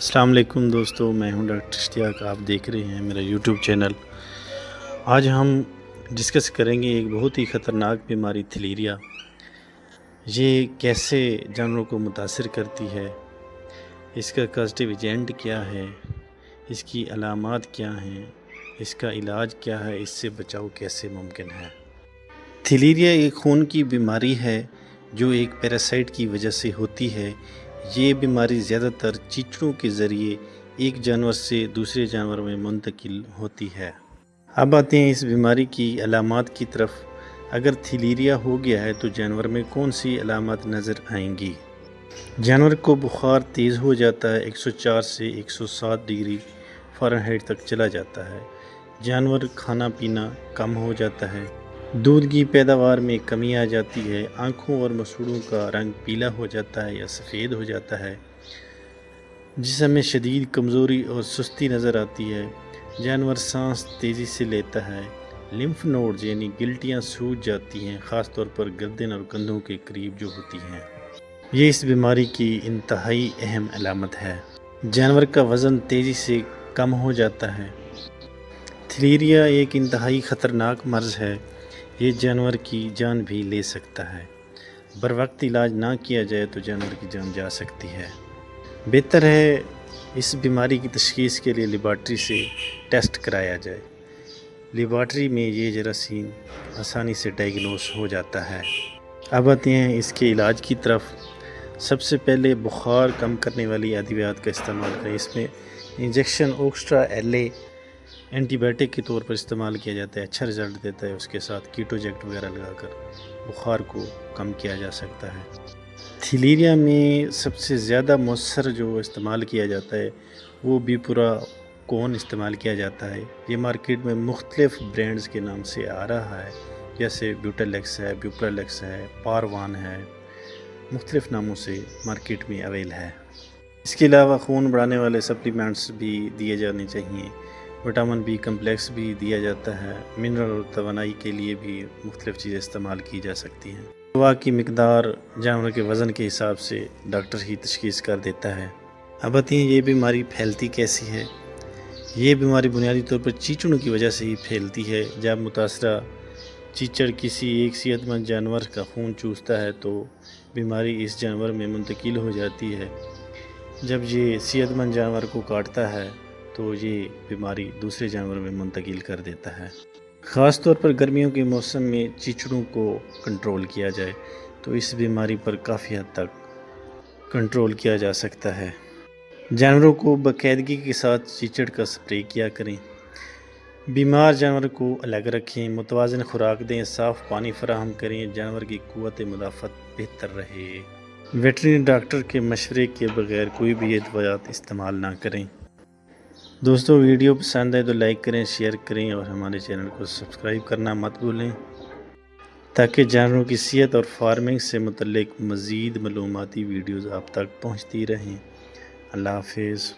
السلام علیکم دوستو، میں ہوں ڈاکٹر اشتیاق، آپ دیکھ رہے ہیں میرا یوٹیوب چینل۔ آج ہم ڈسکس کریں گے ایک بہت ہی خطرناک بیماری تھلیریا۔ یہ کیسے جانوروں کو متاثر کرتی ہے، اس کا کازٹیو ایجنٹ کیا ہے، اس کی علامات کیا ہیں، اس کا علاج کیا ہے، اس سے بچاؤ کیسے ممکن ہے۔ تھلیریا ایک خون کی بیماری ہے جو ایک پیراسائٹ کی وجہ سے ہوتی ہے۔ یہ بیماری زیادہ تر چیچڑوں کے ذریعے ایک جانور سے دوسرے جانور میں منتقل ہوتی ہے۔ اب آتے ہیں اس بیماری کی علامات کی طرف۔ اگر تھلیریا ہو گیا ہے تو جانور میں کون سی علامات نظر آئیں گی؟ جانور کو بخار تیز ہو جاتا ہے، 104 سے 107 ڈگری فارنہائٹ تک چلا جاتا ہے۔ جانور کھانا پینا کم ہو جاتا ہے، دودھ کی پیداوار میں کمی آ جاتی ہے، آنکھوں اور مسوڑوں کا رنگ پیلا ہو جاتا ہے یا سفید ہو جاتا ہے، جسم میں شدید کمزوری اور سستی نظر آتی ہے، جانور سانس تیزی سے لیتا ہے، لمف نوڈز یعنی گلٹیاں سوج جاتی ہیں، خاص طور پر گردن اور کندھوں کے قریب جو ہوتی ہیں۔ یہ اس بیماری کی انتہائی اہم علامت ہے۔ جانور کا وزن تیزی سے کم ہو جاتا ہے۔ تھلیریا ایک انتہائی خطرناک مرض ہے، یہ جانور کی جان بھی لے سکتا ہے۔ بروقت علاج نہ کیا جائے تو جانور کی جان جا سکتی ہے۔ بہتر ہے اس بیماری کی تشخیص کے لیے لیبارٹری سے ٹیسٹ کرایا جائے۔ لیبارٹری میں یہ جراثیم آسانی سے ڈائگنوز ہو جاتا ہے۔ اب آتے ہیں اس کے علاج کی طرف۔ سب سے پہلے بخار کم کرنے والی ادویات کا استعمال کریں۔ اس میں انجیکشن اوکسٹرا LA اینٹی بائیوٹک کے طور پر استعمال کیا جاتا ہے، اچھا رزلٹ دیتا ہے۔ اس کے ساتھ کیٹوجیکٹ وغیرہ لگا کر بخار کو کم کیا جا سکتا ہے۔ تھلیریا میں سب سے زیادہ مؤثر جو استعمال کیا جاتا ہے وہ بیپورا کون استعمال کیا جاتا ہے۔ یہ مارکیٹ میں مختلف برانڈز کے نام سے آ رہا ہے، جیسے بیوٹالیکس ہے، بیوپرالیکس ہے، پاروان ہے، مختلف ناموں سے مارکیٹ میں اویل ہے۔ اس کے علاوہ خون بڑھانے والے سپلیمنٹس بھی دیے جانے چاہیے، وٹامن B کمپلیکس بھی دیا جاتا ہے، منرل اور توانائی کے لیے بھی مختلف چیزیں استعمال کی جا سکتی ہیں۔ دوا کی مقدار جانور کے وزن کے حساب سے ڈاکٹر ہی تشخیص کر دیتا ہے۔ اب آتی ہیں یہ بیماری پھیلتی کیسی ہے۔ یہ بیماری بنیادی طور پر چیچڑوں کی وجہ سے ہی پھیلتی ہے۔ جب متاثرہ چیچڑ کسی ایک صحت مند جانور کا خون چوستا ہے تو بیماری اس جانور میں منتقل ہو جاتی ہے۔ جب یہ صحت مند جانور کو کاٹتا ہے تو یہ بیماری دوسرے جانور میں منتقل کر دیتا ہے۔ خاص طور پر گرمیوں کے موسم میں چیچڑوں کو کنٹرول کیا جائے تو اس بیماری پر کافی حد تک کنٹرول کیا جا سکتا ہے۔ جانوروں کو باقاعدگی کے ساتھ چیچڑ کا سپرے کیا کریں۔ بیمار جانور کو الگ رکھیں، متوازن خوراک دیں، صاف پانی فراہم کریں، جانور کی قوت مدافعت بہتر رہے۔ ویٹرنری ڈاکٹر کے مشورے کے بغیر کوئی بھی ادویات استعمال نہ کریں۔ دوستو، ویڈیو پسند ہے تو لائک کریں، شیئر کریں اور ہمارے چینل کو سبسکرائب کرنا مت بھولیں تاکہ جانوروں کی صحت اور فارمنگ سے متعلق مزید معلوماتی ویڈیوز آپ تک پہنچتی رہیں۔ اللہ حافظ۔